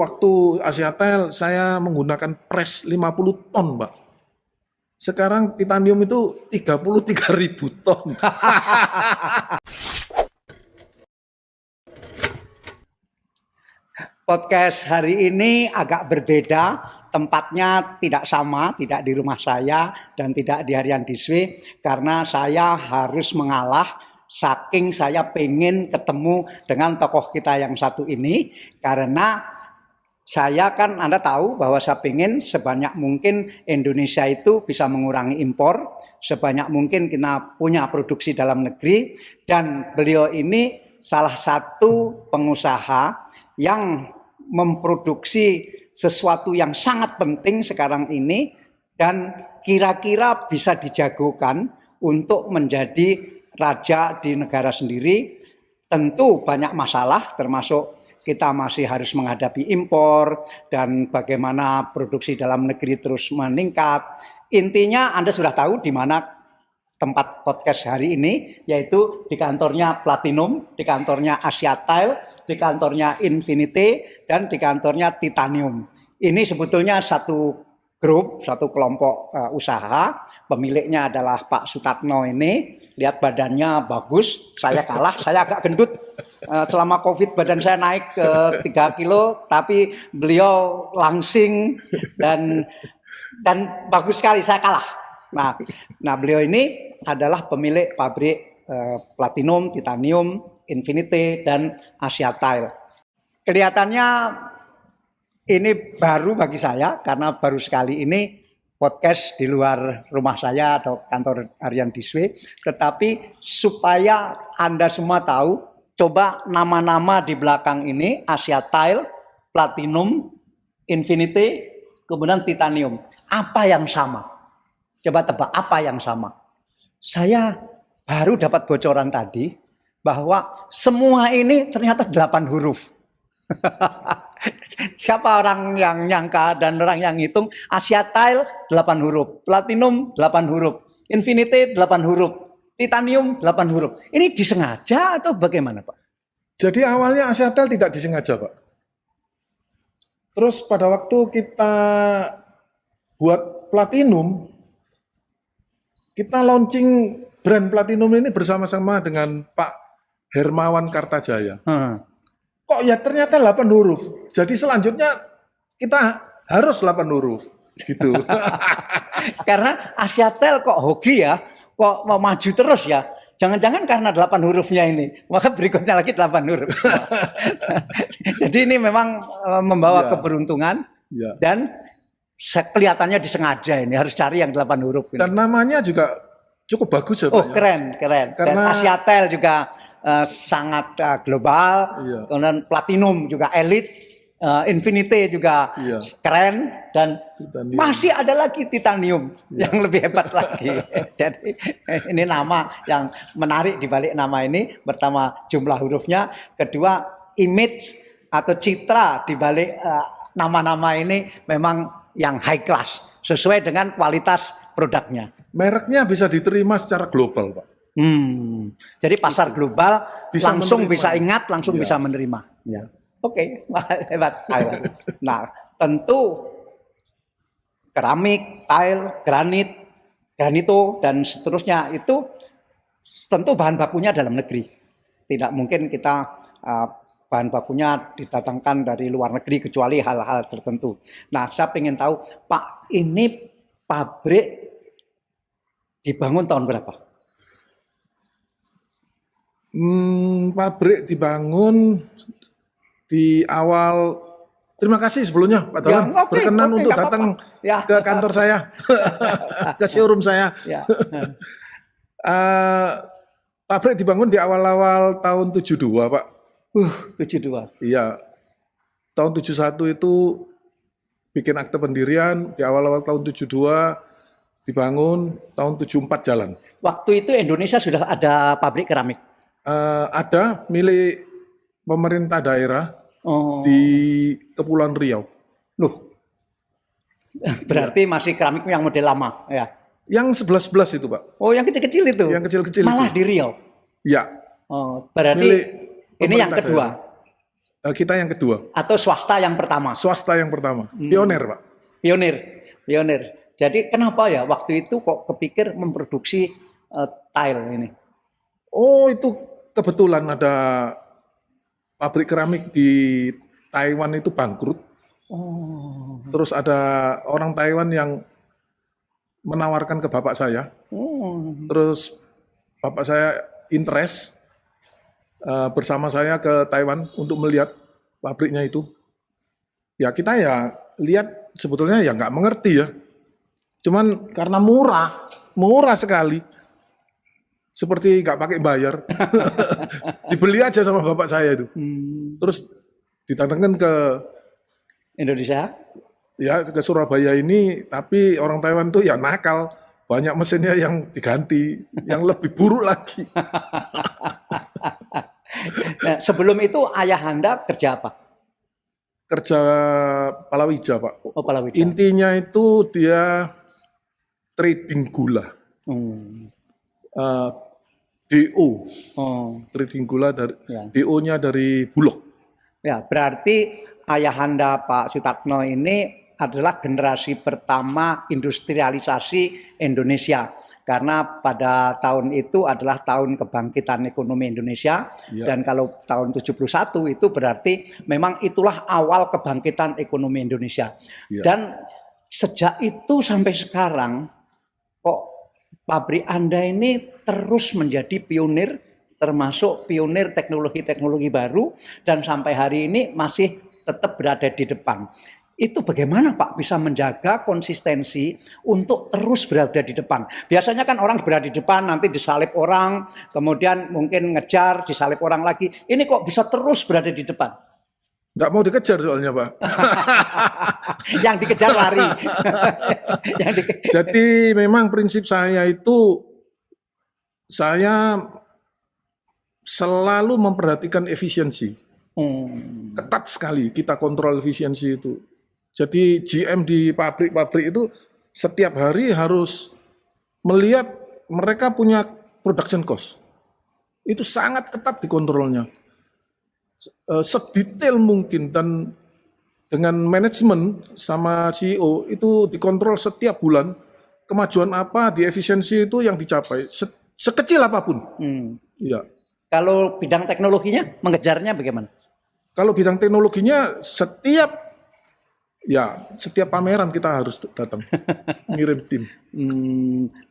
waktu Asiatel saya menggunakan press 50 ton, Pak. Sekarang titanium itu 33.000 ton. Podcast hari ini agak berbeda, tempatnya tidak sama, tidak di rumah saya dan tidak di Harian Diswe, karena saya harus mengalah saking saya pengen ketemu dengan tokoh kita yang satu ini, karena saya kan Anda tahu bahwa saya pengen sebanyak mungkin Indonesia itu bisa mengurangi impor, sebanyak mungkin kita punya produksi dalam negeri, dan beliau ini salah satu pengusaha yang memproduksi sesuatu yang sangat penting sekarang ini dan kira-kira bisa dijagokan untuk menjadi raja di negara sendiri. Tentu banyak masalah, termasuk kita masih harus menghadapi impor dan bagaimana produksi dalam negeri terus meningkat. Intinya Anda sudah tahu di mana tempat podcast hari ini, yaitu di kantornya Platinum, di kantornya Asiatel, di kantornya Infinity, dan di kantornya Titanium. Ini sebetulnya satu grup, satu kelompok usaha. Pemiliknya adalah Pak Sutatno ini. Lihat badannya bagus, saya kalah, saya agak gendut. Selama COVID badan saya naik ke 3 kilo, tapi beliau langsing dan bagus sekali, saya kalah. Nah beliau ini adalah pemilik pabrik Platinum, Titanium, Infinity, dan Asiatel. Kelihatannya ini baru bagi saya karena baru sekali ini podcast di luar rumah saya atau kantor Harian Diswe. Tetapi supaya Anda semua tahu, coba nama-nama di belakang ini, Asiatel, Platinum, Infinity, kemudian Titanium. Apa yang sama? Coba tebak apa yang sama? Saya baru dapat bocoran tadi bahwa semua ini ternyata 8 huruf. Siapa orang yang nyangka dan orang yang hitung? Asiatel 8 huruf, Platinum 8 huruf, Infinity 8 huruf, Titanium 8 huruf. Ini disengaja atau bagaimana, Pak? Jadi awalnya Asiatel tidak disengaja, Pak. Terus pada waktu kita buat Platinum, kita launching brand Platinum ini bersama-sama dengan Pak Hermawan Kartajaya. Kok ya ternyata 8 huruf. Jadi selanjutnya kita harus 8 huruf. Gitu. Karena Asiatel kok hoki ya, kok mau maju terus ya. Jangan-jangan karena 8 hurufnya ini, maka berikutnya lagi 8 huruf. Jadi ini memang membawa keberuntungan dan kelihatannya disengaja ini, harus cari yang 8 huruf ini. Dan namanya juga cukup bagus ya Pak. Oh keren. Karena dan Asiatel juga sangat global, kemudian Platinum juga elit, Infinity juga keren, dan Titanium. Masih ada lagi Titanium yang lebih hebat lagi. Jadi ini nama yang menarik di balik nama ini. Pertama jumlah hurufnya, kedua image atau citra di balik nama-nama ini memang yang high class, sesuai dengan kualitas produknya. Mereknya bisa diterima secara global, Pak. Jadi pasar global bisa langsung menerima. Bisa ingat, langsung bisa menerima. Ya. Oke, hebat. Nah, tentu keramik, tile, granito, dan seterusnya itu tentu bahan bakunya dalam negeri. Tidak mungkin kita bahan bakunya didatangkan dari luar negeri kecuali hal-hal tertentu. Nah, saya ingin tahu, Pak, ini pabrik dibangun tahun berapa? Pabrik dibangun di awal. Terima kasih sebelumnya Pak Dalan berkenan untuk datang ke kantor saya, ke showroom saya. Pabrik dibangun di awal-awal tahun 72 Pak. 72. Iya. Tahun 71 itu bikin akte pendirian, di awal-awal tahun 72 dibangun, tahun 74 jalan. Waktu itu Indonesia sudah ada pabrik keramik? Ada milik pemerintah daerah di Kepulauan Riau. Loh, berarti masih keramik yang model lama ya? Yang 11-11 itu Pak. Oh, yang kecil-kecil itu? Yang kecil-kecil malah itu. Di Riau? Ya. Oh, berarti ini yang kedua? Kita yang kedua. Atau swasta yang pertama? Swasta yang pertama. Pioner, Pak. Pionir. Jadi kenapa ya waktu itu kok kepikir memproduksi tile ini? Oh, itu kebetulan ada pabrik keramik di Taiwan itu bangkrut. Oh. Terus ada orang Taiwan yang menawarkan ke bapak saya. Terus bapak saya interest bersama saya ke Taiwan untuk melihat pabriknya itu. Ya kita ya lihat sebetulnya ya nggak mengerti ya. Cuman karena murah sekali. Seperti nggak pakai bayar. Dibeli aja sama bapak saya itu. Terus didatangkan ke Indonesia? Ya ke Surabaya ini, tapi orang Taiwan tuh ya nakal. Banyak mesinnya yang diganti, yang lebih buruk lagi. Nah, sebelum itu ayah Anda kerja apa? Kerja palawija, Pak. Oh, palawija. Intinya itu dia trading gula. DO. Trading gula dari DO-nya dari Bulog. Ya, berarti ayah Anda Pak Sutakno ini adalah generasi pertama industrialisasi Indonesia. Karena pada tahun itu adalah tahun kebangkitan ekonomi Indonesia. Dan kalau tahun 71 itu berarti memang itulah awal kebangkitan ekonomi Indonesia. Dan sejak itu sampai sekarang kok pabrik Anda ini terus menjadi pionir, termasuk pionir teknologi-teknologi baru, dan sampai hari ini masih tetap berada di depan. Itu bagaimana Pak bisa menjaga konsistensi untuk terus berada di depan? Biasanya kan orang berada di depan, nanti disalip orang, kemudian mungkin ngejar, disalip orang lagi. Ini kok bisa terus berada di depan? Nggak mau dikejar soalnya, Pak. Yang dikejar lari. Jadi memang prinsip saya itu, saya selalu memperhatikan efisiensi. Ketat sekali kita kontrol efisiensi itu. Jadi GM di pabrik-pabrik itu setiap hari harus melihat mereka punya production cost. Itu sangat ketat dikontrolnya. Sedetail mungkin, dan dengan manajemen sama CEO itu dikontrol setiap bulan. Kemajuan apa di efisiensi itu yang dicapai, sekecil apapun. Ya. Kalau bidang teknologinya mengejarnya bagaimana? Kalau bidang teknologinya setiap pameran kita harus datang, ngirim tim.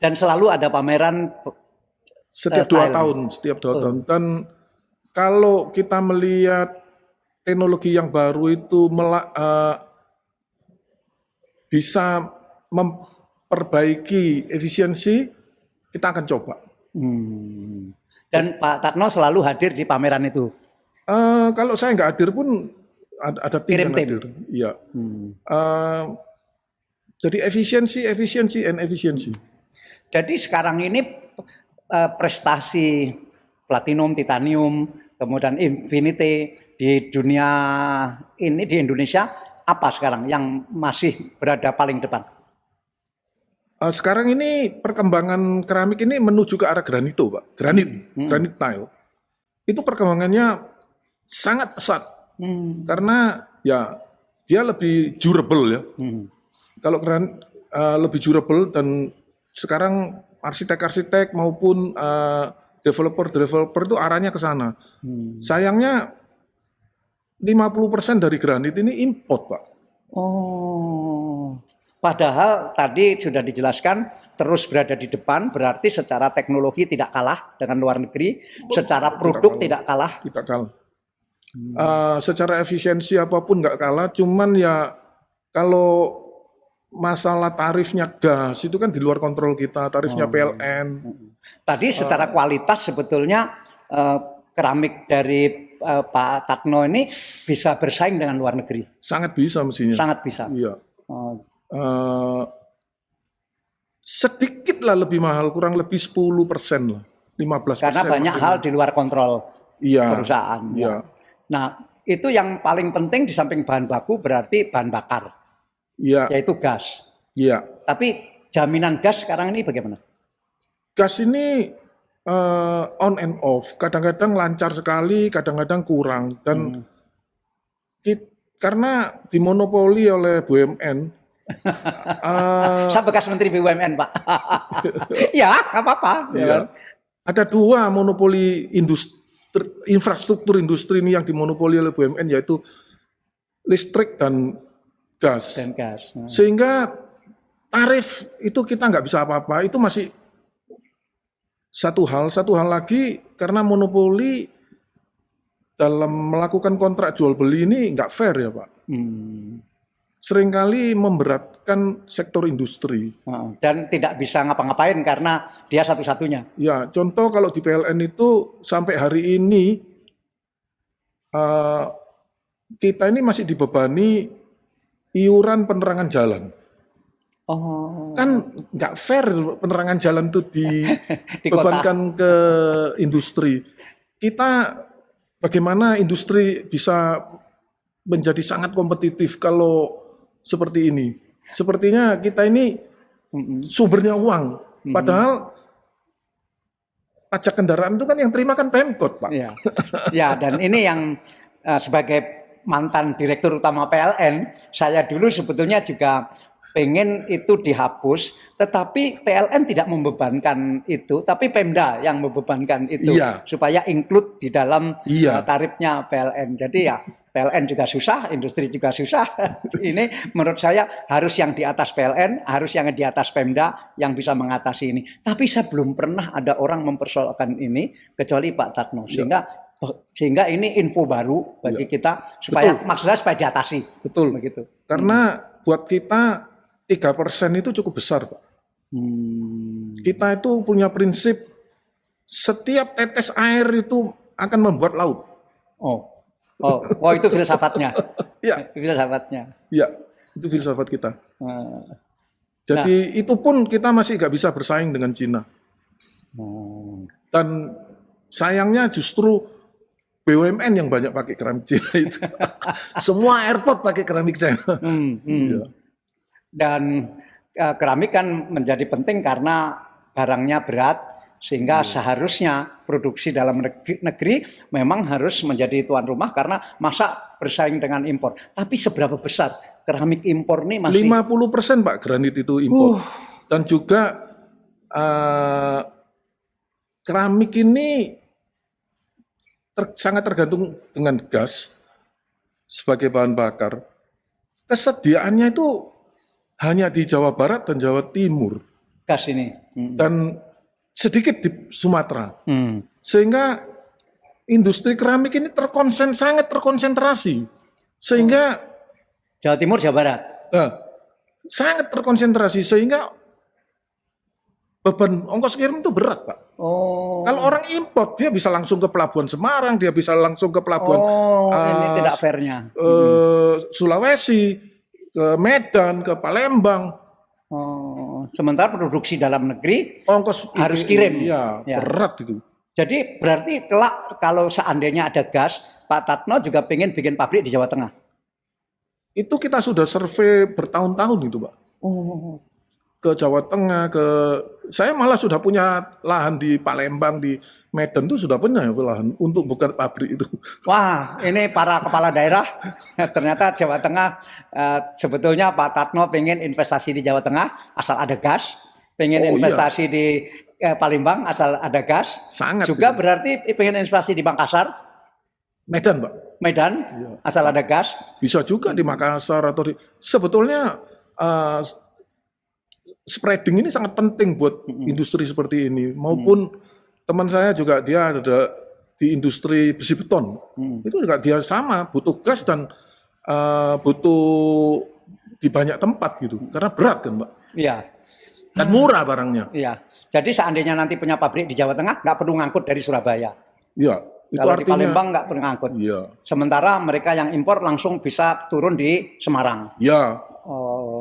Dan selalu ada pameran setiap 2 tahun, Dan kalau kita melihat teknologi yang baru itu bisa memperbaiki efisiensi, kita akan coba. Dan Pak Takno selalu hadir di pameran itu? Kalau saya nggak hadir pun ada tim yang hadir. Iya. Jadi efisiensi. Jadi sekarang ini prestasi platinum, titanium, kemudian infinity di dunia ini, di Indonesia, apa sekarang yang masih berada paling depan? Sekarang ini perkembangan keramik ini menuju ke arah granito, Pak. Granit tile. Itu perkembangannya sangat pesat. Karena ya dia lebih durable ya. Kalau lebih durable, dan sekarang arsitek-arsitek maupun developer itu arahnya ke sana. Sayangnya 50% dari granit ini import, Pak. Padahal tadi sudah dijelaskan terus berada di depan, berarti secara teknologi tidak kalah dengan luar negeri, secara produk tidak kalah. Tidak kalah. Secara efisiensi apapun nggak kalah, cuman ya kalau masalah tarifnya gas itu kan di luar kontrol kita, tarifnya PLN. Tadi secara kualitas sebetulnya keramik dari Pak Takno ini bisa bersaing dengan luar negeri. Sangat bisa mestinya. Sangat bisa. Iya. Sedikit lah lebih mahal, kurang lebih 10% lah, 15%. Karena banyak hal di luar kontrol perusahaan. Iya. Nah, itu yang paling penting di samping bahan baku berarti bahan bakar. Iya. Yaitu gas. Iya. Tapi jaminan gas sekarang ini bagaimana? Gas ini on and off. Kadang-kadang lancar sekali, kadang-kadang kurang. Dan karena dimonopoli oleh BUMN, Saya bekas Menteri BUMN, Pak. Ya, nggak apa-apa. Ya ya, kan? ada dua monopoli infrastruktur industri ini yang dimonopoli oleh BUMN, yaitu listrik dan gas. Dan gas. Nah. Sehingga tarif itu kita nggak bisa apa-apa, itu masih satu hal lagi, karena monopoli dalam melakukan kontrak jual beli ini nggak fair ya Pak. Seringkali memberatkan sektor industri. Dan tidak bisa ngapa-ngapain karena dia satu-satunya. Ya, contoh kalau di PLN itu sampai hari ini kita ini masih dibebani iuran penerangan jalan. Oh. Kan nggak fair penerangan jalan itu dibebankan ke industri. Kita bagaimana industri bisa menjadi sangat kompetitif kalau seperti ini? Sepertinya kita ini sumbernya uang, padahal pajak kendaraan itu kan yang terima kan Pemkot, Pak. Ya, ya, dan ini yang sebagai mantan direktur utama PLN, saya dulu sebetulnya juga pengen itu dihapus, tetapi PLN tidak membebankan itu, tapi Pemda yang membebankan itu, Iya. supaya include di dalam Iya. tarifnya PLN. Jadi ya PLN juga susah, industri juga susah. Ini menurut saya harus yang di atas PLN, harus yang di atas Pemda yang bisa mengatasi ini. Tapi saya belum pernah ada orang mempersoalkan ini kecuali Pak Tatno, sehingga ini info baru bagi kita supaya maksudnya supaya diatasi. Betul. Begitu. Karena buat kita 3% itu cukup besar, Pak. Kita itu punya prinsip setiap tetes air itu akan membuat laut. Oh, itu filsafatnya. Ya, Filsafatnya. ya, itu filsafat kita. Jadi itu pun kita masih nggak bisa bersaing dengan Cina. Dan sayangnya justru BUMN yang banyak pakai keramik Cina itu. Semua airport pakai keramik Cina. Ya. Dan keramik kan menjadi penting karena barangnya berat, sehingga seharusnya produksi dalam negeri memang harus menjadi tuan rumah karena masa bersaing dengan impor. Tapi seberapa besar keramik impor ini masih? 50% Pak granit itu impor. Dan juga keramik ini sangat tergantung dengan gas sebagai bahan bakar. Kesediaannya itu hanya di Jawa Barat dan Jawa Timur. Gas ini. Dan sedikit di Sumatera. Sehingga industri keramik ini sangat terkonsentrasi. Sehingga Jawa Timur, Jawa Barat. Sangat terkonsentrasi sehingga beban ongkos kirim itu berat, Pak. Kalau orang import dia bisa langsung ke pelabuhan Semarang, dia bisa langsung ke pelabuhan ini tidak fairnya. Sulawesi, ke Medan, ke Palembang. Sementara produksi dalam negeri ongkos harus kirim. Iya, berat itu. Jadi berarti kelak kalau seandainya ada gas, Pak Tatno juga pengen bikin pabrik di Jawa Tengah. Itu kita sudah survei bertahun-tahun itu, Pak. Ke Jawa Tengah, saya malah sudah punya lahan di Palembang, di Medan itu sudah punya lahan untuk buka pabrik itu. Wah, ini para kepala daerah ternyata Jawa Tengah sebetulnya Pak Tatno pengen investasi di Jawa Tengah asal ada gas, pengen investasi di Palembang asal ada gas. Sangat. Juga berarti pengen investasi di Makassar. Medan, Pak. Medan asal ada gas. Bisa juga di Makassar atau sebetulnya spreading ini sangat penting buat industri seperti ini, maupun teman saya juga dia ada di industri besi beton, itu juga dia sama butuh gas dan butuh di banyak tempat gitu, karena berat kan Mbak. Iya. Dan murah barangnya. Iya. Jadi seandainya nanti punya pabrik di Jawa Tengah nggak perlu ngangkut dari Surabaya. Iya. Itu Kalau artinya, di Palembang nggak perlu ngangkut. Iya. Sementara mereka yang impor langsung bisa turun di Semarang. Iya.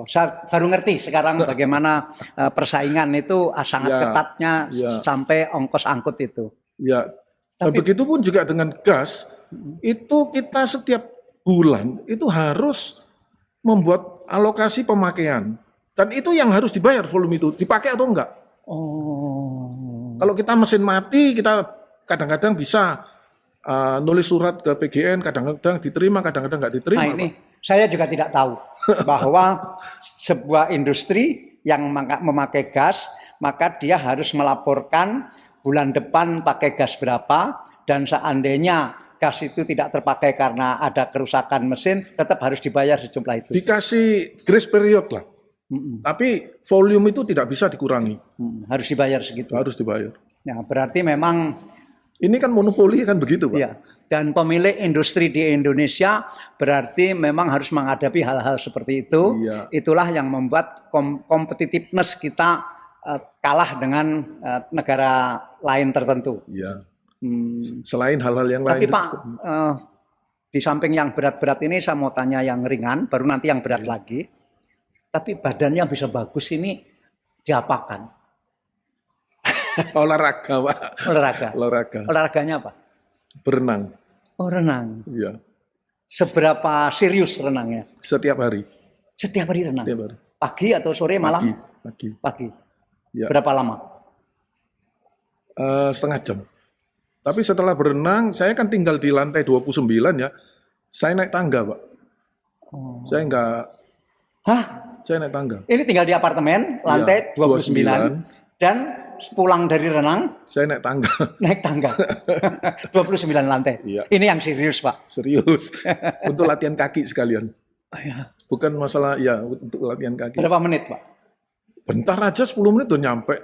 Saya baru ngerti sekarang bagaimana persaingan itu sangat ketatnya sampai ongkos angkut itu. Ya. Dan begitu pun juga dengan gas, itu kita setiap bulan itu harus membuat alokasi pemakaian. Dan itu yang harus dibayar volume itu, dipakai atau enggak. Kalau kita mesin mati, kita kadang-kadang bisa nulis surat ke PGN, kadang-kadang diterima, kadang-kadang nggak diterima. Nah ini saya juga tidak tahu bahwa sebuah industri yang memakai gas, maka dia harus melaporkan bulan depan pakai gas berapa, dan seandainya gas itu tidak terpakai karena ada kerusakan mesin, tetap harus dibayar sejumlah itu. Dikasih grace period lah. Tapi volume itu tidak bisa dikurangi. Harus dibayar segitu. Harus dibayar. Nah, berarti memang ini kan monopoli kan begitu, Pak. iya. Dan pemilik industri di Indonesia berarti memang harus menghadapi hal-hal seperti itu. Iya. Itulah yang membuat competitiveness kita kalah dengan negara lain tertentu. Iya. Selain hal-hal yang lain. Tapi Pak, di samping yang berat-berat ini saya mau tanya yang ringan, baru nanti yang berat lagi. Tapi badannya bisa bagus ini diapakan? Olahraga, Pak. Olahraga. Olahraga. Olahraganya apa? Berenang. Oh, renang. Iya. Seberapa serius renangnya? Setiap hari. Setiap hari renang? Setiap hari. Pagi atau sore, malam? Pagi. Pagi. Ya. Berapa lama? Setengah jam. Tapi setelah berenang, saya kan tinggal di lantai 29 ya. Saya naik tangga, Pak. Saya enggak. Hah? Saya naik tangga. Ini tinggal di apartemen, lantai 29. Dan pulang dari renang, saya naik tangga. naik tangga. 29 lantai. Iya. Ini yang serius, Pak. Serius. Untuk latihan kaki sekalian. Oh, ya. Bukan masalah, ya untuk latihan kaki. Berapa menit, Pak? Bentar aja 10 menit udah nyampe.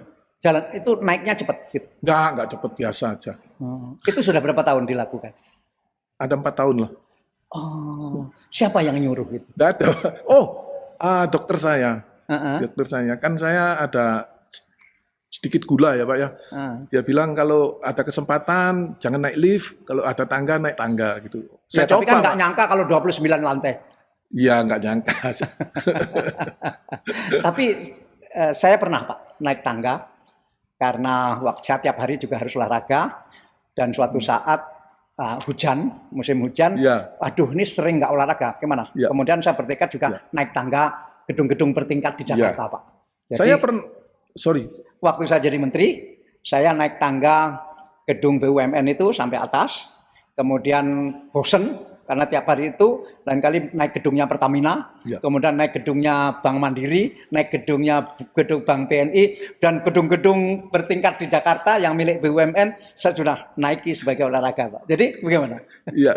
Jalan itu naiknya cepat gitu. Enggak cepet, biasa aja. Itu sudah berapa tahun dilakukan? Ada 4 tahun lah. Oh, siapa yang nyuruh gitu? Enggak ada. Oh, dokter saya. Uh-uh. Dokter saya. Kan saya ada sedikit gula ya, Pak ya. Dia bilang kalau ada kesempatan jangan naik lift, kalau ada tangga naik tangga gitu. Ya, Saya tapi coba, kan nggak Pak. nyangka kalau 29 lantai. Iya, nggak nyangka. Tapi saya pernah, Pak, naik tangga karena saya tiap hari juga harus olahraga, dan suatu saat hujan, musim hujan, Iya. aduh ini sering nggak olahraga, gimana? Iya. Kemudian saya bertekad juga Iya. naik tangga gedung-gedung bertingkat di Jakarta, Pak. Jadi, Saya pernah, sorry. waktu saya jadi menteri, saya naik tangga gedung BUMN itu sampai atas, kemudian bosen karena tiap hari itu lain kali naik gedungnya Pertamina, Ya. kemudian naik gedungnya Bank Mandiri, naik gedung Bank BNI, dan gedung-gedung bertingkat di Jakarta yang milik BUMN saya sudah naiki sebagai olahraga, Pak. Jadi bagaimana? Iya.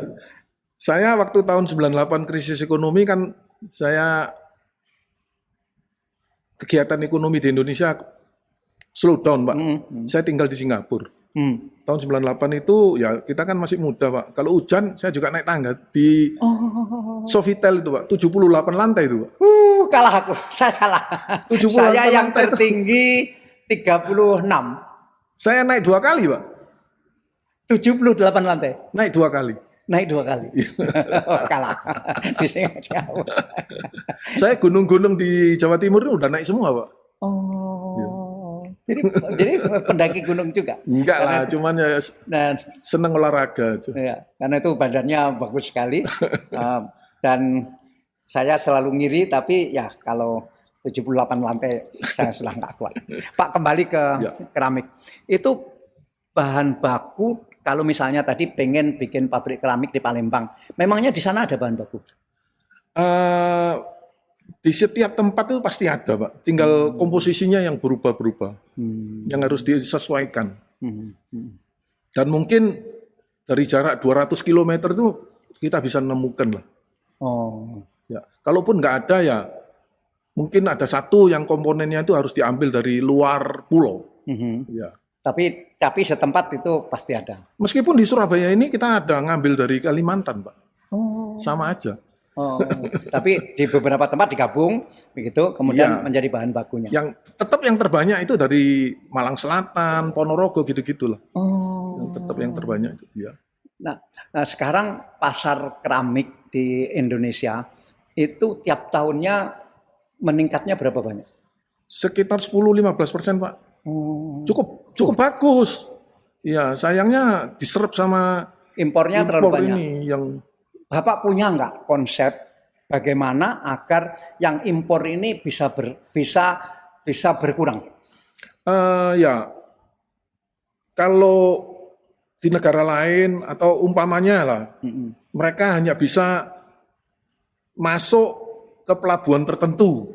Saya waktu tahun 98 krisis ekonomi kan saya kegiatan ekonomi di Indonesia slow down, Pak. Saya tinggal di Singapura. Tahun 98 itu ya kita kan masih muda, Pak. Kalau hujan saya juga naik tangga di Sofitel itu, Pak. 78 lantai itu, Pak. Kalah aku. Saya kalah. 78 Saya yang lantai itu. tertinggi 36. Saya naik 2 kali, Pak. 78 lantai. Naik 2 kali. Naik 2 kali. Oh, kalah. Di Singapura. Saya gunung-gunung di Jawa Timur itu udah naik semua, Pak. Oh. Jadi pendaki gunung juga. Enggak lah, cuman ya Dan seneng olahraga aja. ya, karena itu badannya bagus sekali. Dan saya selalu ngiri, tapi ya kalau 78 lantai saya sudah nggak kuat. Pak, kembali ke Ya. keramik. Itu bahan baku kalau misalnya tadi pengen bikin pabrik keramik di Palembang, memangnya di sana ada bahan baku? Di setiap tempat itu pasti ada, Pak. Tinggal komposisinya yang berubah-berubah, yang harus disesuaikan. Dan mungkin dari jarak 200 km itu kita bisa menemukan lah. Oh. Ya, kalaupun nggak ada ya, mungkin ada satu yang komponennya itu harus diambil dari luar pulau. Ya. Tapi setempat itu pasti ada. Meskipun di Surabaya ini kita ada ngambil dari Kalimantan, Pak. Oh. Sama aja. Oh, tapi di beberapa tempat digabung begitu, kemudian Iya. menjadi bahan bakunya. Yang tetap yang terbanyak itu dari Malang Selatan, Ponorogo gitu-gitulah. Oh. Yang tetap yang terbanyak itu. Ya. Nah, sekarang pasar keramik di Indonesia itu tiap tahunnya meningkatnya berapa banyak? Sekitar 10-15%, Pak. Oh. Cukup bagus. Ya, sayangnya diserap sama Impornya terlalu impor banyak. ini yang Bapak punya nggak konsep bagaimana agar yang impor ini bisa berkurang? ya kalau di negara lain atau umpamanya lah, mereka hanya bisa masuk ke pelabuhan tertentu.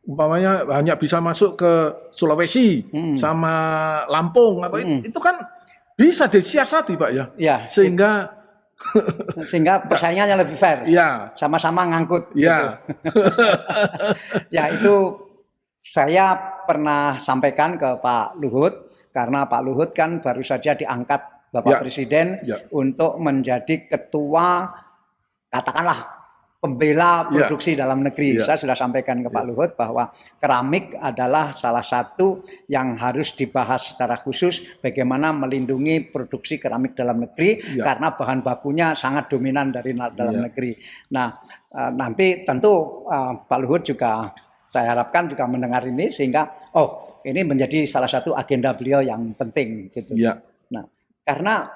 Umpamanya hanya bisa masuk ke Sulawesi sama Lampung atau itu kan bisa disiasati Pak ya. Ya, Sehingga persaingannya lebih fair. ya, Sama-sama ngangkut. ya, Gitu. Ya itu saya pernah sampaikan ke Pak Luhut karena Pak Luhut kan baru saja diangkat Bapak Ya. Presiden Ya. untuk menjadi ketua katakanlah pembela produksi dalam negeri. Ya. Saya sudah sampaikan ke Pak Luhut bahwa keramik adalah salah satu yang harus dibahas secara khusus bagaimana melindungi produksi keramik dalam negeri Ya. karena bahan bakunya sangat dominan dari dalam negeri. Nah, nanti tentu Pak Luhut juga saya harapkan juga mendengar ini sehingga ini menjadi salah satu agenda beliau yang penting gitu. ya. Nah, karena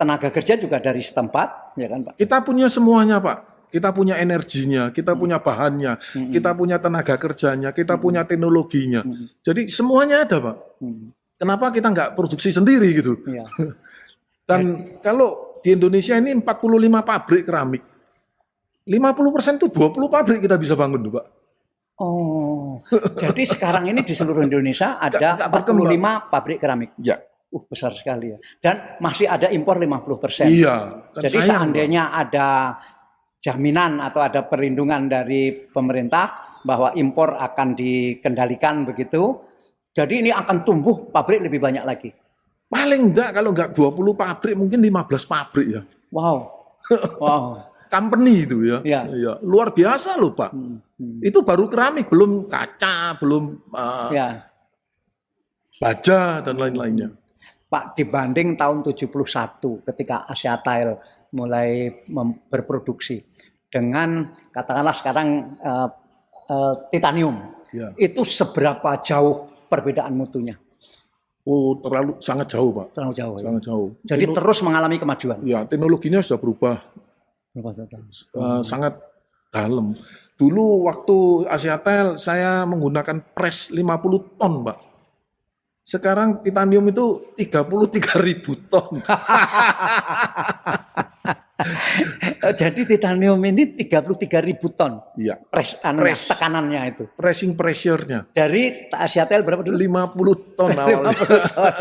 tenaga kerja juga dari setempat, ya kan Pak? Kita punya semuanya Pak. Kita punya energinya, kita punya bahannya, kita punya tenaga kerjanya, kita punya teknologinya. Jadi semuanya ada Pak. Kenapa kita nggak produksi sendiri gitu? Iya. Dan kalau di Indonesia ini 45 pabrik keramik, 50% itu 20 pabrik kita bisa bangun tuh Pak. Oh, jadi sekarang ini di seluruh Indonesia ada Nggak 45 pabrik keramik. Ya. Besar sekali ya. Dan masih ada impor 50%. Iya. Kan Jadi sayang, seandainya ada jaminan atau ada perlindungan dari pemerintah bahwa impor akan dikendalikan begitu, jadi ini akan tumbuh pabrik lebih banyak lagi. paling enggak kalau enggak 20 pabrik mungkin 15 pabrik ya. Wow. Wow. Company itu ya. Ya. Iya. Luar biasa loh Pak. Itu baru keramik, belum kaca, belum Ya. baja dan lain-lainnya. Pak, dibanding tahun 71 ketika Asia Tile mulai berproduksi dengan katakanlah sekarang titanium, Ya. itu seberapa jauh perbedaan mutunya? Oh, sangat jauh Pak. Terlalu jauh. Ya? Sangat jauh. Jadi terus mengalami kemajuan. Ya, teknologinya sudah berubah sangat dalam. Dulu waktu Asia Tile saya menggunakan press 50 ton, Pak. Sekarang titanium itu 33.000 ton. Jadi titanium ini 33.000 ton. Iya. Press. Tekanannya itu. Pressing pressure-nya. Dari Asia Tile berapa dulu? 50 ton awalnya. 50 ton.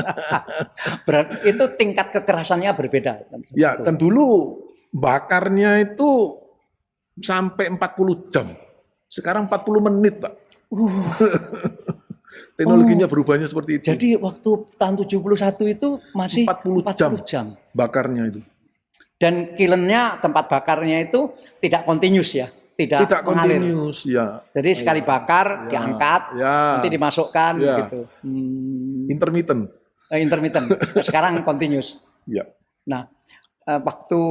Berarti itu tingkat kekerasannya berbeda. Ya, dan dulu bakarnya itu sampai 40 jam. Sekarang 40 menit, Pak. Teknologinya berubahnya seperti itu. Jadi waktu tahun 71 itu masih 40 jam. Bakarnya itu. Dan kilennya, tempat bakarnya itu tidak continuous ya. Tidak mengalir. Continuous, ya. Jadi sekali bakar, diangkat, nanti dimasukkan gitu. Intermittent. Intermittent. Sekarang continuous. Ya. Nah, waktu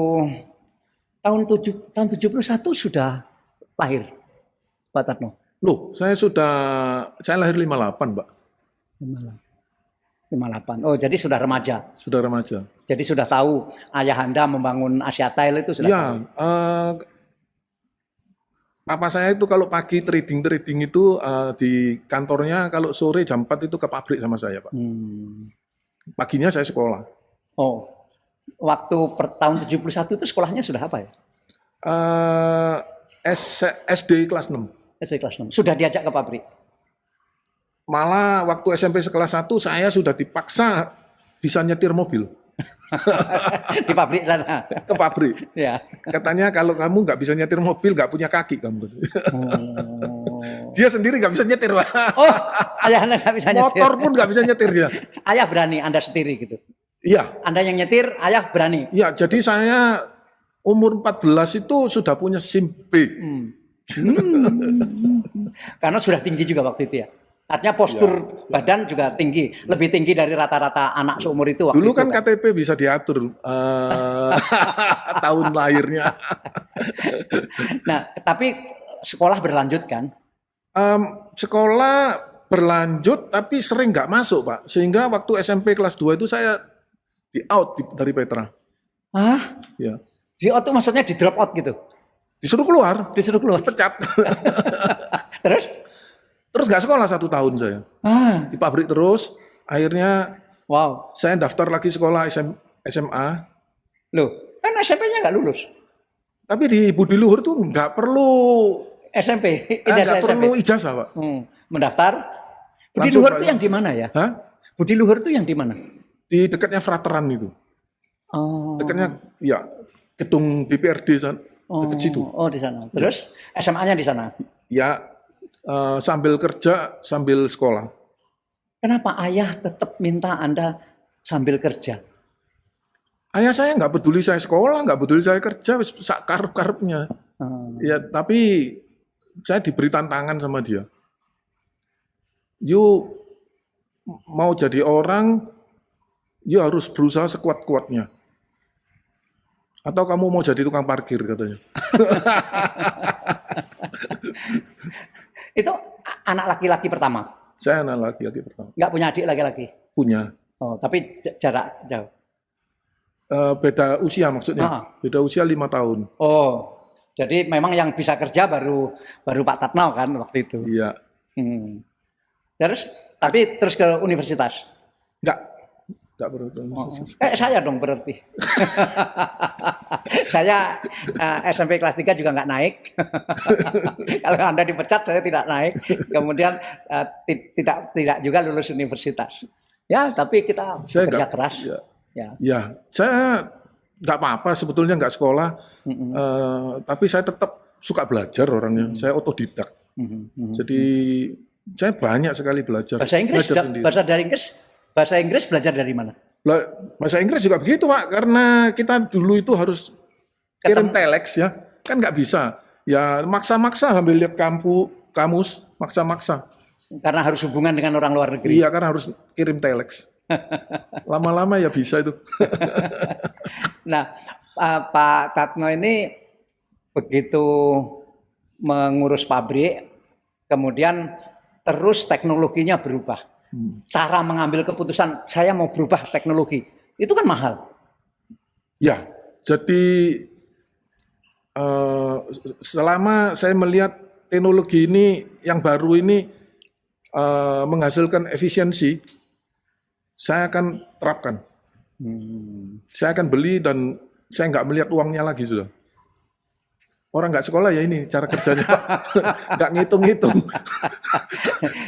tahun 71 sudah lahir Pak Tarno. Loh, saya lahir 58, Pak. 58. Oh, jadi sudah remaja. Sudah remaja. Jadi sudah tahu ayah Anda membangun Asia Tile itu sudah Ya, tahu. papa saya itu kalau pagi trading itu di kantornya, kalau sore jam 4 itu ke pabrik sama saya, Pak. Paginya saya sekolah. Oh, waktu tahun 71 itu sekolahnya sudah apa ya? SD kelas 6. SD kelas 6. Sudah diajak ke pabrik? Malah waktu SMP kelas 1 saya sudah dipaksa bisa nyetir mobil. Di pabrik sana? Ke pabrik. Ya. Katanya kalau kamu nggak bisa nyetir mobil, nggak punya kaki kamu. Dia sendiri nggak bisa nyetir, Pak. Oh, ayah Anda nggak bisa nyetir? Motor pun nggak bisa nyetir dia. Ayah berani, Anda setiri gitu? Iya. Anda yang nyetir, ayah berani? Iya, jadi saya umur 14 itu sudah punya SIM B. Karena sudah tinggi juga waktu itu ya. Artinya postur badan juga tinggi, lebih tinggi dari rata-rata anak seumur itu. Waktu Dulu itu, kan KTP bisa diatur tahun lahirnya. Nah, tapi sekolah berlanjut kan? Sekolah berlanjut tapi sering nggak masuk, Pak. Sehingga waktu SMP kelas 2 itu saya di out dari Petra. Hah? Ya. Di out itu maksudnya di drop out gitu? Disuruh keluar. Disuruh keluar? Pecat. Terus? Terus nggak sekolah 1 tahun saya. Di pabrik terus. Akhirnya Wow. Saya daftar lagi sekolah SMA, Loh, kan SMP-nya nggak lulus. tapi di Budi Luhur tuh nggak perlu SMP, ijazah nggak SMP. perlu ijazah, Pak. Mendaftar. Budi Langsung, Luhur Pak, itu ya. yang di mana ya? Hah? Budi Luhur itu yang di mana? Di dekatnya Frateran itu. Oh. Dekatnya ya gedung DPRD dekat situ. Oh, di sana. Terus SMA-nya di sana. Ya sambil kerja sambil sekolah. Kenapa ayah tetap minta Anda sambil kerja? Ayah saya nggak peduli saya sekolah, nggak peduli saya kerja, sak karep-karepnya. Ya, tapi saya diberi tantangan sama dia. You mau jadi orang, you harus berusaha sekuat-kuatnya. Atau kamu mau jadi tukang parkir, katanya. Itu anak laki-laki pertama. Saya anak laki-laki pertama. Nggak punya adik laki-laki. Punya. Oh, tapi jarak jauh. Beda usia maksudnya. Ah. Beda usia 5 tahun. Oh, jadi memang yang bisa kerja baru Pak Tatno kan waktu itu. Iya. Terus, tapi terus ke universitas. Enggak perlu. Kayak saya dong berarti. Saya SMP kelas 3 juga nggak naik. Kalau Anda dipecat, saya tidak naik. Kemudian tidak juga lulus universitas. Ya, tapi kita bekerja keras. Ya, saya nggak apa-apa sebetulnya nggak sekolah. Tapi saya tetap suka belajar orangnya. Saya otodidak. Jadi saya banyak sekali belajar. Bahasa Inggris belajar dari mana? Bahasa Inggris juga begitu, Pak. Karena kita dulu itu harus kirim telex ya. Kan nggak bisa. Ya maksa-maksa sambil lihat kamus, maksa-maksa. Karena harus hubungan dengan orang luar negeri. Iya, karena harus kirim telex. Lama-lama ya bisa itu. Nah, Pak Tatno ini begitu mengurus pabrik, kemudian terus teknologinya berubah. Cara mengambil keputusan, saya mau berubah teknologi, itu kan mahal. Ya, jadi selama saya melihat teknologi ini yang baru ini menghasilkan efisiensi, saya akan terapkan. Saya akan beli dan saya nggak melihat uangnya lagi sudah. Orang nggak sekolah ya ini cara kerjanya, nggak ngitung-ngitung.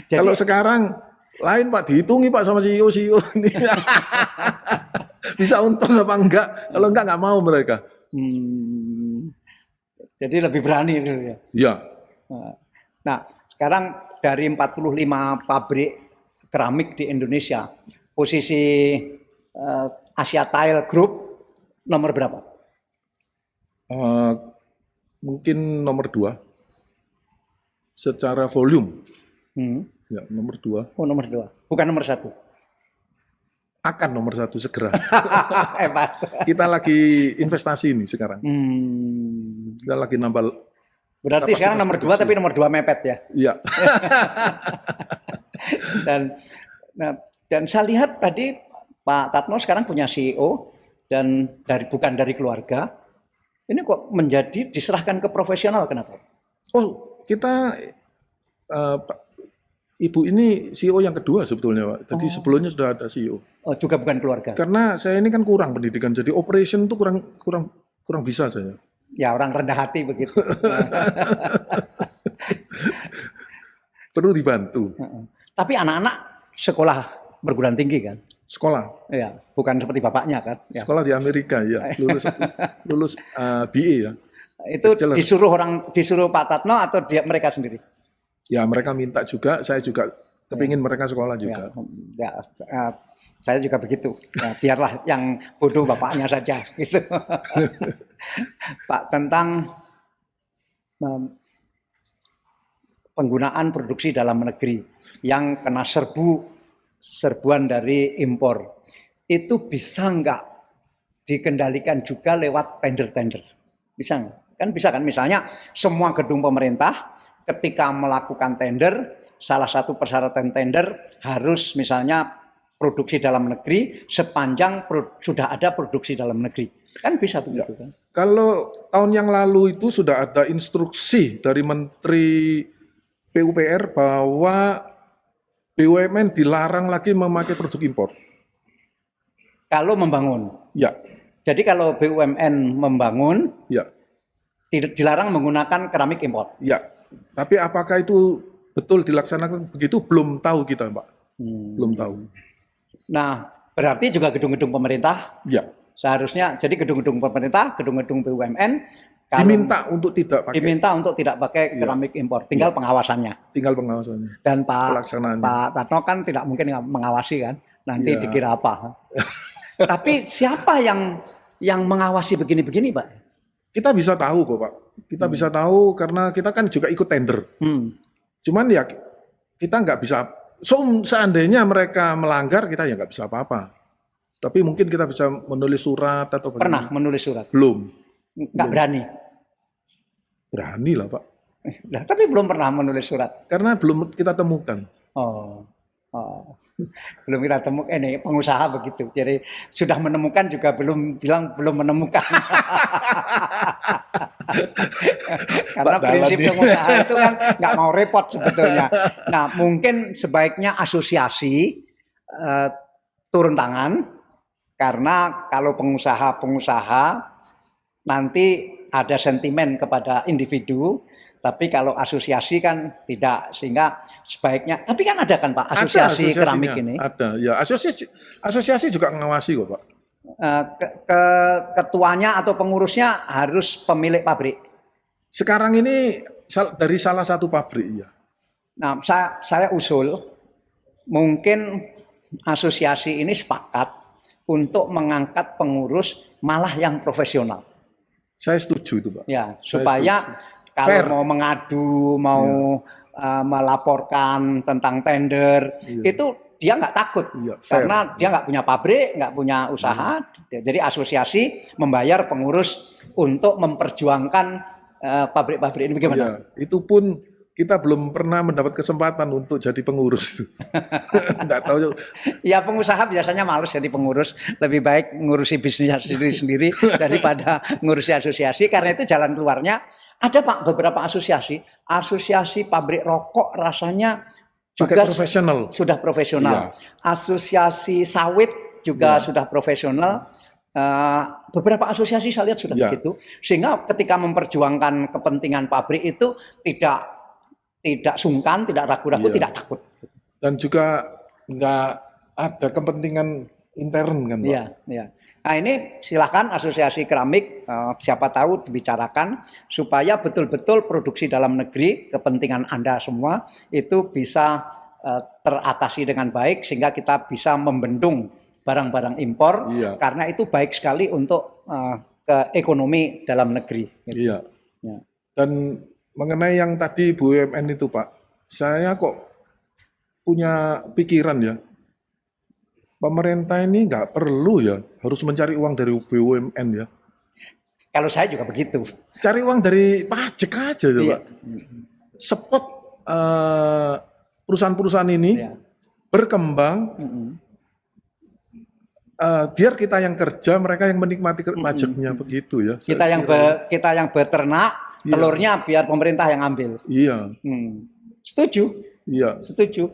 Kalau sekarang lain Pak, dihitungi Pak sama CEO ini. Bisa untung apa enggak? Kalau enggak nggak mau mereka. Jadi lebih berani dulu ya. Iya. Nah, sekarang dari 45 pabrik keramik di Indonesia, posisi Asia Tile Group nomor berapa? Mungkin nomor 2. Secara volume. Ya, nomor 2. Oh, nomor 2. Bukan nomor 1. Akan nomor 1 segera. Hebat. Kita lagi investasi ini sekarang. Kita lagi nambah. Berarti sekarang nomor 2 tapi nomor 2 mepet ya. Iya. dan saya lihat tadi Pak Tatno sekarang punya CEO dan bukan dari keluarga. Ini kok menjadi diserahkan ke profesional, kenapa? Oh, kita Ibu ini CEO yang kedua sebetulnya, Pak. Tadi sebelumnya sudah ada CEO. Oh, juga bukan keluarga. Karena saya ini kan kurang pendidikan, jadi operation itu kurang bisa saya. Ya, orang rendah hati begitu. Perlu dibantu. Tapi anak-anak sekolah perguruan tinggi kan? Sekolah. Ya, bukan seperti bapaknya kan? Ya. Sekolah di Amerika ya, lulus BA ya. Itu disuruh Pak Tatno atau mereka sendiri? Ya mereka minta juga, saya juga kepingin mereka sekolah juga. Saya juga begitu. Ya, biarlah yang bodoh bapaknya saja. Gitu. Pak, tentang penggunaan produksi dalam negeri yang kena serbuan dari impor, itu bisa nggak dikendalikan juga lewat tender-tender? Bisa nggak? Kan bisa kan, misalnya semua gedung pemerintah ketika melakukan tender, salah satu persyaratan tender harus misalnya produksi dalam negeri sepanjang sudah ada produksi dalam negeri. Kan bisa begitu kan? Kalau tahun yang lalu itu sudah ada instruksi dari Menteri PUPR bahwa BUMN dilarang lagi memakai produk impor. kalau membangun. Ya, Jadi kalau BUMN membangun, ya, tidak dilarang menggunakan keramik impor. ya. Tapi apakah itu betul dilaksanakan begitu? Belum tahu kita, Pak. Belum tahu. Nah, berarti juga gedung-gedung pemerintah Ya, seharusnya, jadi gedung-gedung pemerintah, gedung-gedung BUMN kalau diminta untuk tidak pakai keramik impor, tinggal pengawasannya. tinggal pengawasannya. Dan Pak Pelaksanaannya. Tatno kan tidak mungkin mengawasi kan, nanti Iya. dikira apa. Tapi siapa yang mengawasi begini-begini, Pak? Kita bisa tahu kok, Pak. Kita bisa tahu karena kita kan juga ikut tender. Cuman ya kita nggak bisa. Seandainya mereka melanggar, kita ya nggak bisa apa-apa. Tapi mungkin kita bisa menulis surat atau Pernah menulis surat? Belum. Nggak berani. Berani lah, Pak. Nah, tapi belum pernah menulis surat. Karena belum kita temukan. Oh. Belum kita temukan, ini pengusaha begitu. Jadi sudah menemukan juga belum bilang belum menemukan. Karena prinsip pengusaha itu kan nggak mau repot sebetulnya. Nah, mungkin sebaiknya asosiasi turun tangan, karena kalau pengusaha nanti ada sentimen kepada individu. Tapi kalau asosiasi kan tidak, sehingga sebaiknya. Tapi kan ada kan Pak asosiasi keramik ini. Ada, ya asosiasi juga mengawasi kok Pak. Ketuanya atau pengurusnya harus pemilik pabrik. Sekarang ini dari salah satu pabrik ya. Nah, saya usul mungkin asosiasi ini sepakat untuk mengangkat pengurus malah yang profesional. Saya setuju itu Pak. Ya, supaya kalau mau mengadu, mau melaporkan tentang tender, itu dia nggak takut. Karena dia nggak punya pabrik, nggak punya usaha. Jadi asosiasi membayar pengurus untuk memperjuangkan pabrik-pabrik ini. Bagaimana? Ya, itu pun kita belum pernah mendapat kesempatan untuk jadi pengurus. Nggak tahu. Ya pengusaha biasanya males jadi pengurus. Lebih baik ngurusi bisnis sendiri daripada ngurusi asosiasi. Karena itu jalan keluarnya ada Pak beberapa asosiasi. Asosiasi pabrik rokok rasanya juga sudah profesional. Ya. Asosiasi sawit juga sudah profesional. Beberapa asosiasi saya lihat sudah begitu. Sehingga ketika memperjuangkan kepentingan pabrik itu tidak sungkan, tidak ragu-ragu, tidak takut. Dan juga nggak ada kepentingan intern kan Pak? Iya. Nah ini silakan asosiasi keramik, siapa tahu dibicarakan supaya betul-betul produksi dalam negeri, kepentingan Anda semua itu bisa teratasi dengan baik sehingga kita bisa membendung barang-barang impor, karena itu baik sekali untuk ke ekonomi dalam negeri. Gitu. Iya. Dan mengenai yang tadi BUMN itu Pak, saya kok punya pikiran ya, pemerintah ini nggak perlu ya harus mencari uang dari BUMN ya. Kalau saya juga begitu. Cari uang dari pajak aja Pak. Support perusahaan-perusahaan ini berkembang, biar kita yang kerja, mereka yang menikmati pajaknya begitu ya. Kita yang beternak. Telurnya biar pemerintah yang ambil. Iya. Setuju. Iya. Setuju.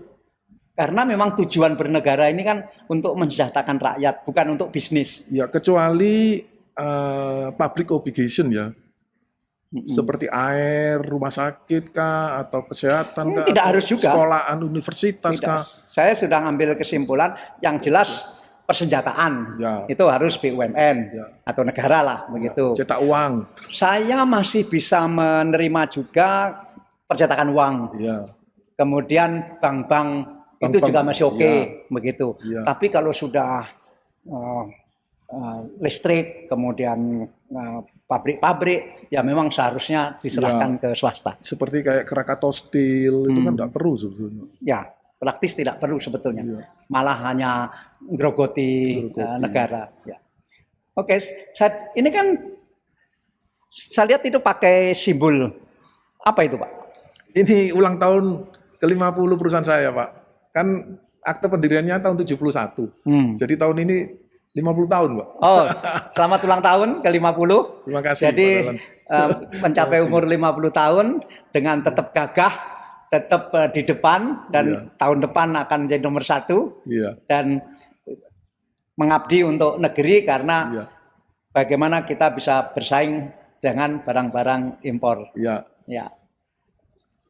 Karena memang tujuan bernegara ini kan untuk mensejahterakan rakyat, bukan untuk bisnis. Ya, kecuali public obligation ya. Seperti air, rumah sakit kah, atau kesehatan kah, tidak atau harus juga. Sekolahan, universitas kah. Saya sudah ngambil kesimpulan yang jelas persenjataan itu harus BUMN atau negara lah begitu. Cetak uang. Saya masih bisa menerima juga percetakan uang. Kemudian bank-bank itu juga masih oke begitu. Tapi kalau sudah listrik, kemudian pabrik-pabrik, ya memang seharusnya diserahkan ke swasta. Seperti kayak Krakatau Steel itu kan tidak perlu sebetulnya. Ya. Praktis tidak perlu sebetulnya, malah hanya grogoti negara. Ya. Oke, ini kan saya lihat itu pakai simbol apa itu Pak? Ini ulang tahun ke-50 perusahaan saya Pak. Kan akte pendiriannya tahun 71. Jadi tahun ini 50 tahun Pak. Oh, selamat ulang tahun ke-50. Terima kasih. Jadi mencapai umur 50 tahun dengan tetap gagah, tetap di depan, dan tahun depan akan menjadi nomor 1. Dan mengabdi untuk negeri karena Iya. bagaimana kita bisa bersaing dengan barang-barang impor. Ya. Ya.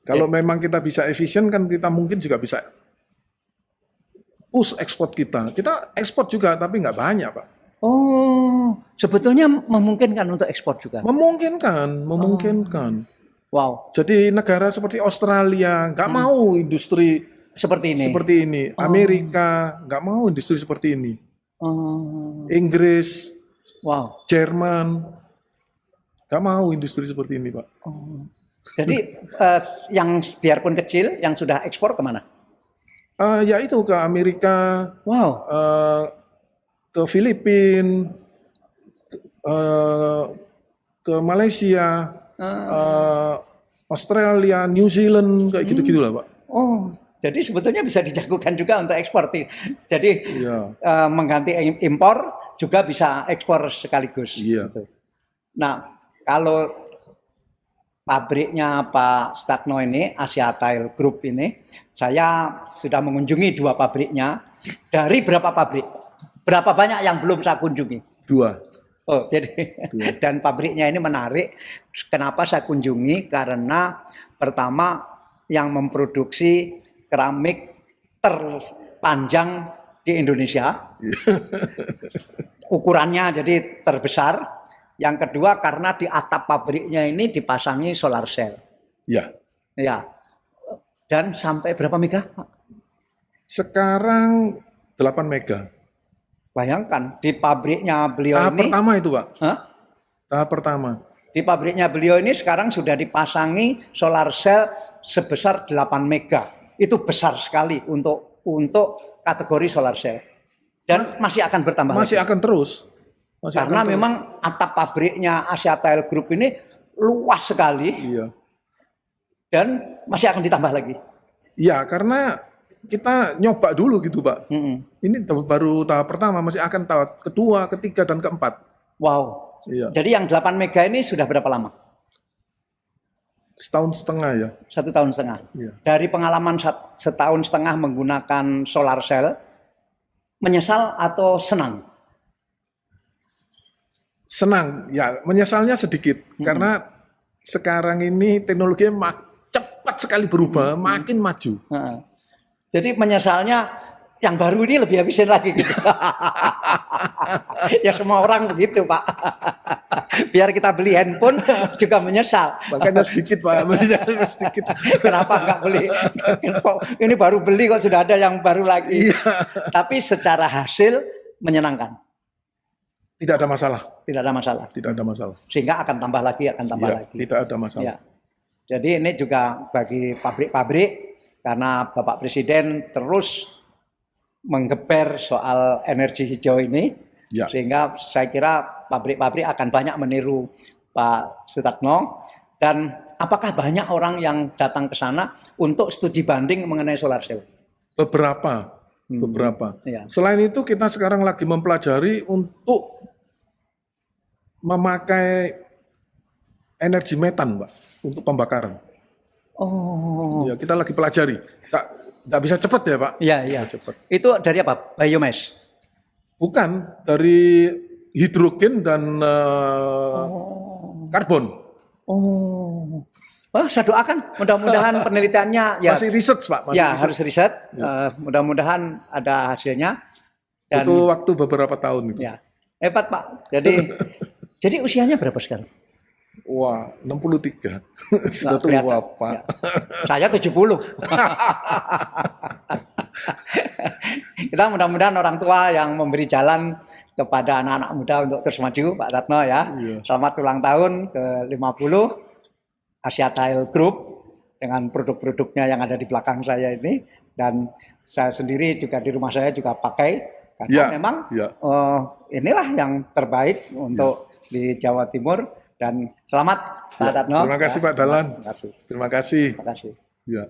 Kalau memang kita bisa efisien kan kita mungkin juga bisa push ekspor kita. Kita ekspor juga tapi nggak banyak, Pak. Oh, sebetulnya memungkinkan untuk ekspor juga. Memungkinkan. Wow, Jadi negara seperti Australia nggak mau industri seperti ini. seperti ini. Amerika nggak mau industri seperti ini. Oh, Inggris, wow. Jerman nggak mau industri seperti ini, Pak. Oh. Jadi yang biarpun kecil, yang sudah ekspor kemana? Ya itu ke Amerika, Wow. ke Filipina, ke Malaysia, Australia, New Zealand, kayak gitu-gitu lah, Pak. Oh, jadi sebetulnya bisa dijagokan juga untuk ekspor. Jadi Iya. mengganti impor juga bisa ekspor sekaligus. Iya. Gitu. Nah, kalau pabriknya Pak Sutratno ini, Asia Tile Group ini, saya sudah mengunjungi 2 pabriknya. Dari berapa pabrik? Berapa banyak yang belum saya kunjungi? 2. Oh, jadi dan pabriknya ini menarik. Kenapa saya kunjungi? Karena pertama yang memproduksi keramik terpanjang di Indonesia. Ukurannya jadi terbesar. Yang kedua karena di atap pabriknya ini dipasangi solar cell. Ya. Ya. Dan sampai berapa mega? Sekarang 8 mega. Bayangkan di pabriknya beliau Tahap ini. pertama itu, Pak. Hah? Tahap pertama. Di pabriknya beliau ini sekarang sudah dipasangi solar cell sebesar 8 mega. Itu besar sekali untuk kategori solar cell. Dan masih akan bertambah Masih lagi. akan terus. Karena memang atap pabriknya Asia Tile Group ini luas sekali. Iya. Dan masih akan ditambah lagi. Iya, karena kita nyoba dulu gitu, Pak. Mm-mm. Ini baru tahap pertama, masih akan tahap kedua, ketiga, dan keempat. Wow. Iya. Jadi yang 8 mega ini sudah berapa lama? 1,5 tahun ya. 1,5 tahun. Iya. Dari pengalaman 1,5 tahun menggunakan solar cell, menyesal atau senang? Senang, ya menyesalnya sedikit. Karena sekarang ini teknologinya cepat sekali berubah, makin maju. Heeh. Jadi menyesalnya yang baru ini lebih efisien lagi gitu. Ya semua orang begitu, Pak. Biar kita beli handphone juga menyesal. Makanya sedikit, Pak. Menyesal sedikit. Kenapa nggak beli? Kok ini baru beli kok sudah ada yang baru lagi. Iya. Tapi secara hasil menyenangkan. Tidak ada masalah. Tidak ada masalah. Tidak ada masalah. Sehingga akan tambah lagi, Iya, lagi. tidak ada masalah. Ya. Jadi ini juga bagi pabrik-pabrik karena Bapak Presiden terus menggeber soal energi hijau ini, Ya. sehingga saya kira pabrik-pabrik akan banyak meniru Pak Sutratno. Dan apakah banyak orang yang datang ke sana untuk studi banding mengenai solar cell? Beberapa. Iya. Selain itu kita sekarang lagi mempelajari untuk memakai energi metan, Pak, untuk pembakaran. Oh, Ya, kita lagi pelajari. Nggak bisa cepat ya, Pak? iya iya. Nggak cepat. Itu dari apa? Biomass. Bukan, dari hidrogen dan karbon. Oh, wah, saya doakan mudah-mudahan penelitiannya ya. Masih research, Pak. Masih Ya research. harus riset. Mudah-mudahan ada hasilnya. Dan Butuh waktu beberapa tahun. Itu. ya hebat Pak. Jadi usianya berapa sekarang? Wah, 63. Sudah Nggak kelihatan. tua, Pak. Ya. Saya 70. Kita mudah-mudahan orang tua yang memberi jalan kepada anak-anak muda untuk terus maju, Pak Ratno ya. Iya. Selamat ulang tahun ke-50 Asia Tile Group dengan produk-produknya yang ada di belakang saya ini, dan saya sendiri juga di rumah saya juga pakai karena Ya, memang ya. inilah yang terbaik untuk di Jawa Timur. Dan selamat Pak Ratno. Terima kasih, Pak Dalan. Terima kasih. Terima kasih. Terima kasih. Ya.